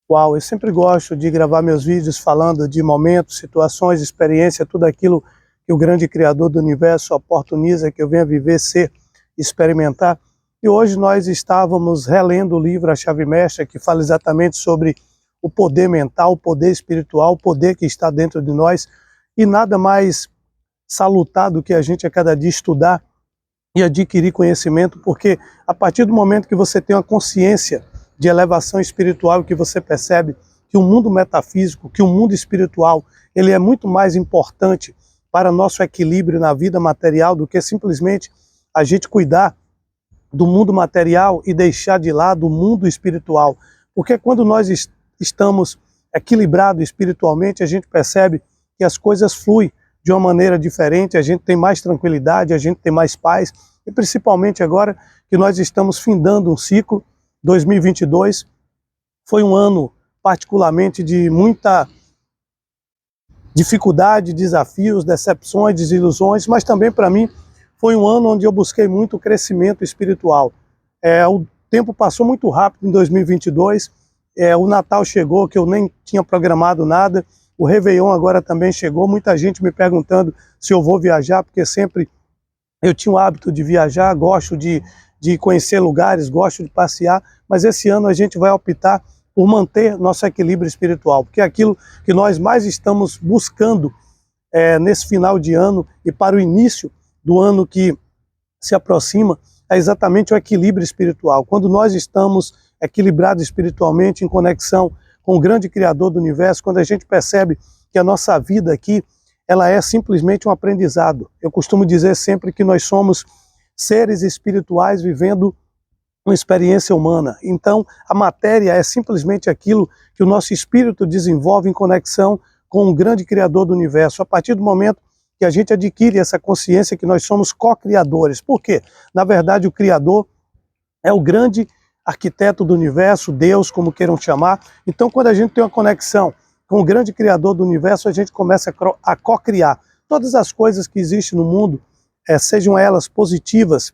Uau, eu sempre gosto de gravar meus vídeos falando de momentos, situações, experiência, tudo aquilo que o grande Criador do Universo oportuniza que eu venha viver, ser, experimentar. E hoje nós estávamos relendo o livro A Chave Mestra, que fala exatamente sobre o poder mental, o poder espiritual, o poder que está dentro de nós. E nada mais salutar do que a gente a cada dia estudar e adquirir conhecimento, porque a partir do momento que você tem uma consciência de elevação espiritual, que você percebe que o mundo metafísico, que o mundo espiritual, ele é muito mais importante para nosso equilíbrio na vida material do que simplesmente a gente cuidar do mundo material e deixar de lado o mundo espiritual. Porque quando nós estamos equilibrados espiritualmente, a gente percebe que as coisas fluem de uma maneira diferente, a gente tem mais tranquilidade, a gente tem mais paz, e principalmente agora que nós estamos findando um ciclo. 2022 foi um ano particularmente de muita dificuldade, desafios, decepções, desilusões, mas também para mim foi um ano onde eu busquei muito crescimento espiritual. O tempo passou muito rápido em 2022, o Natal chegou que eu nem tinha programado nada, o Réveillon agora também chegou, muita gente me perguntando se eu vou viajar, porque sempre eu tinha o hábito de viajar, gosto de conhecer lugares, gosto de passear, mas esse ano a gente vai optar por manter nosso equilíbrio espiritual, porque é aquilo que nós mais estamos buscando nesse final de ano e para o início do ano que se aproxima, é exatamente o equilíbrio espiritual. Quando nós estamos equilibrados espiritualmente, em conexão com o grande Criador do Universo, quando a gente percebe que a nossa vida aqui, ela é simplesmente um aprendizado. Eu costumo dizer sempre que nós somos seres espirituais vivendo uma experiência humana. Então, a matéria é simplesmente aquilo que o nosso espírito desenvolve em conexão com o grande Criador do Universo. A partir do momento que a gente adquire essa consciência que nós somos co-criadores. Por quê? Na verdade, o Criador é o grande arquiteto do universo, Deus, como queiram chamar. Então, quando a gente tem uma conexão com o grande Criador do Universo, a gente começa a co-criar. Todas as coisas que existem no mundo, sejam elas positivas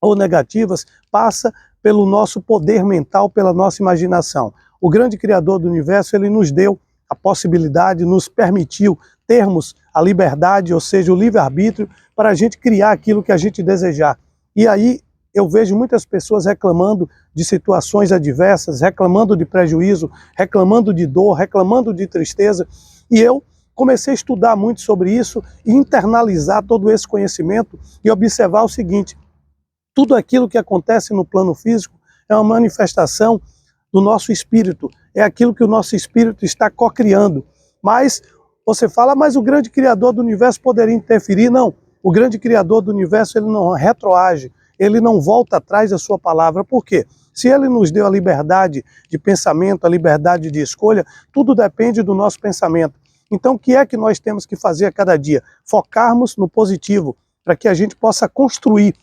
ou negativas, passa pelo nosso poder mental, pela nossa imaginação. O grande Criador do Universo, ele nos deu a possibilidade, nos permitiu termos a liberdade, ou seja, o livre-arbítrio, para a gente criar aquilo que a gente desejar. E aí eu vejo muitas pessoas reclamando de situações adversas, reclamando de prejuízo, reclamando de dor, reclamando de tristeza, e eu comecei a estudar muito sobre isso e internalizar todo esse conhecimento e observar o seguinte: tudo aquilo que acontece no plano físico é uma manifestação do nosso espírito, é aquilo que o nosso espírito está co-criando. Mas você fala, mas o grande Criador do Universo poderia interferir? Não, o grande Criador do Universo, ele não retroage, ele não volta atrás da sua palavra. Por quê? Se ele nos deu a liberdade de pensamento, a liberdade de escolha, tudo depende do nosso pensamento. Então, o que é que nós temos que fazer a cada dia? Focarmos no positivo, para que a gente possa construir.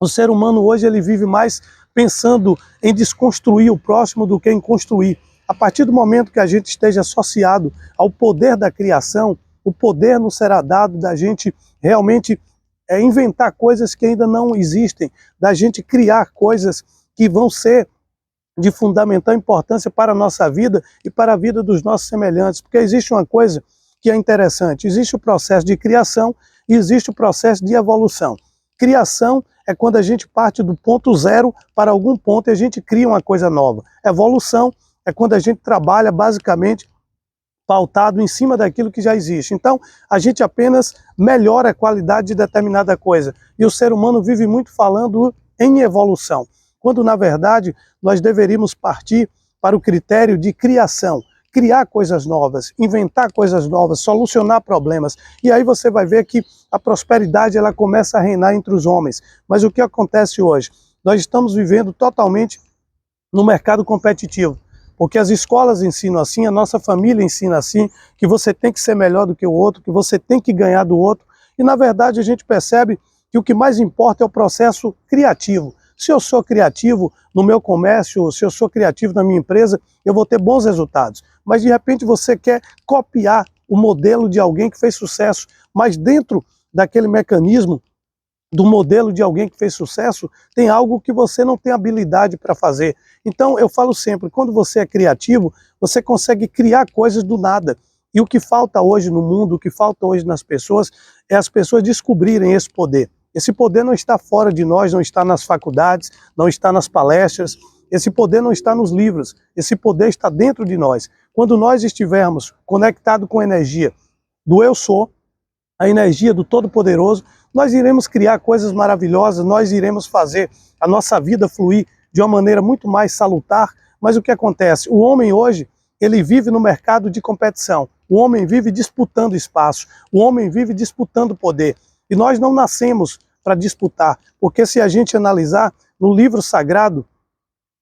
O ser humano hoje ele vive mais pensando em desconstruir o próximo do que em construir. A partir do momento que a gente esteja associado ao poder da criação, o poder nos será dado da gente realmente inventar coisas que ainda não existem, da gente criar coisas que vão ser de fundamental importância para a nossa vida e para a vida dos nossos semelhantes. Porque existe uma coisa que é interessante, existe o processo de criação e existe o processo de evolução. Criação é quando a gente parte do ponto zero para algum ponto e a gente cria uma coisa nova. Evolução é quando a gente trabalha basicamente pautado em cima daquilo que já existe. Então, a gente apenas melhora a qualidade de determinada coisa. E o ser humano vive muito falando em evolução, quando na verdade nós deveríamos partir para o critério de criação. Criar coisas novas, inventar coisas novas, solucionar problemas. E aí você vai ver que a prosperidade ela começa a reinar entre os homens. Mas o que acontece hoje? Nós estamos vivendo totalmente no mercado competitivo. Porque as escolas ensinam assim, a nossa família ensina assim, que você tem que ser melhor do que o outro, que você tem que ganhar do outro. E na verdade a gente percebe que o que mais importa é o processo criativo. Se eu sou criativo no meu comércio, se eu sou criativo na minha empresa, eu vou ter bons resultados. Mas de repente você quer copiar o modelo de alguém que fez sucesso, mas dentro daquele mecanismo do modelo de alguém que fez sucesso, tem algo que você não tem habilidade para fazer. Então eu falo sempre, quando você é criativo, você consegue criar coisas do nada. E o que falta hoje no mundo, o que falta hoje nas pessoas, é as pessoas descobrirem esse poder. Esse poder não está fora de nós, não está nas faculdades, não está nas palestras, esse poder não está nos livros, esse poder está dentro de nós. Quando nós estivermos conectados com a energia do Eu Sou, a energia do Todo-Poderoso, nós iremos criar coisas maravilhosas, nós iremos fazer a nossa vida fluir de uma maneira muito mais salutar. Mas o que acontece? O homem hoje, ele vive no mercado de competição, o homem vive disputando espaço, o homem vive disputando poder. E nós não nascemos para disputar, porque se a gente analisar no livro sagrado,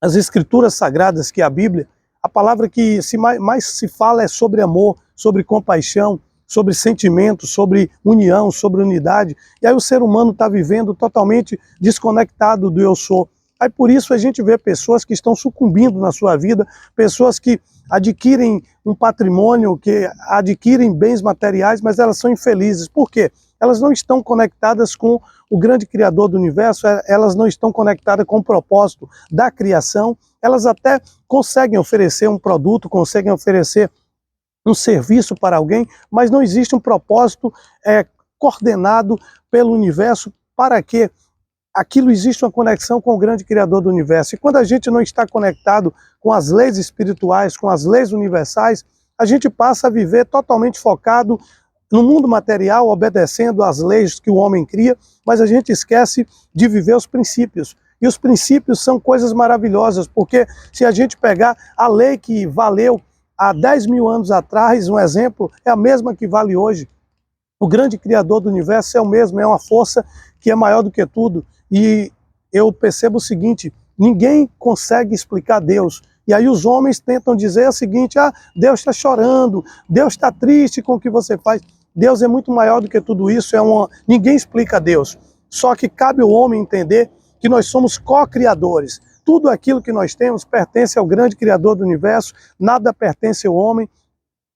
as escrituras sagradas, que é a Bíblia, a palavra que mais se fala é sobre amor, sobre compaixão, sobre sentimento, sobre união, sobre unidade. E aí o ser humano está vivendo totalmente desconectado do Eu Sou. Aí por isso a gente vê pessoas que estão sucumbindo na sua vida, pessoas que adquirem um patrimônio, que adquirem bens materiais, mas elas são infelizes. Por quê? Elas não estão conectadas com o grande Criador do universo, elas não estão conectadas com o propósito da criação. Elas até conseguem oferecer um produto, conseguem oferecer um serviço para alguém, mas não existe um propósito coordenado pelo universo para que aquilo existe uma conexão com o grande Criador do universo. E quando a gente não está conectado com as leis espirituais, com as leis universais, a gente passa a viver totalmente focado no mundo material, obedecendo às leis que o homem cria, mas a gente esquece de viver os princípios. E os princípios são coisas maravilhosas, porque se a gente pegar a lei que valeu há 10 mil anos atrás, um exemplo, é a mesma que vale hoje. O grande Criador do universo é o mesmo, é uma força que é maior do que tudo. E eu percebo o seguinte, ninguém consegue explicar Deus. E aí os homens tentam dizer o seguinte, Deus está chorando, Deus está triste com o que você faz. Deus é muito maior do que tudo isso, ninguém explica Deus. Só que cabe ao homem entender que nós somos co-criadores. Tudo aquilo que nós temos pertence ao grande Criador do universo, nada pertence ao homem.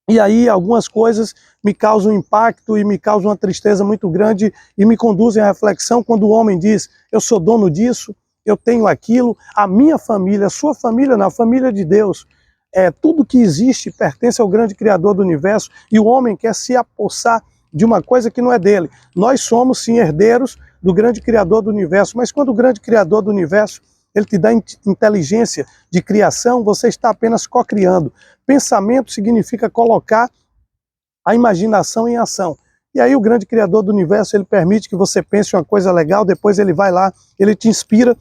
E aí algumas coisas me causam impacto e me causam uma tristeza muito grande e me conduzem à reflexão quando o homem diz, eu sou dono disso, eu tenho aquilo, a minha família, a sua família não, a família de Deus. Tudo que existe pertence ao grande Criador do universo e o homem quer se apossar de uma coisa que não é dele. Nós somos sim herdeiros do grande Criador do universo, mas quando o grande Criador do universo ele te dá inteligência de criação, você está apenas co-criando. Pensamento significa colocar a imaginação em ação. E aí o grande Criador do universo, ele permite que você pense uma coisa legal, depois ele vai lá, ele te inspira,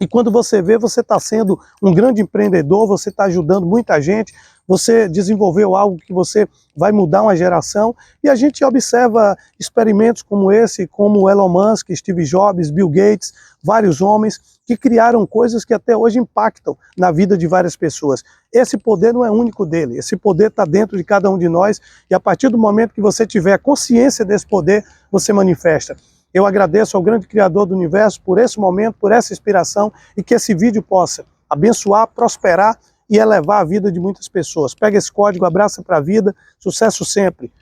e quando você vê, você está sendo um grande empreendedor, você está ajudando muita gente, você desenvolveu algo que você vai mudar uma geração, e a gente observa experimentos como esse, como Elon Musk, Steve Jobs, Bill Gates, vários homens que criaram coisas que até hoje impactam na vida de várias pessoas. Esse poder não é único dele, esse poder está dentro de cada um de nós, e a partir do momento que você tiver consciência desse poder, você manifesta. Eu agradeço ao grande Criador do universo por esse momento, por essa inspiração, e que esse vídeo possa abençoar, prosperar e elevar a vida de muitas pessoas. Pega esse código, abraça para a vida, sucesso sempre.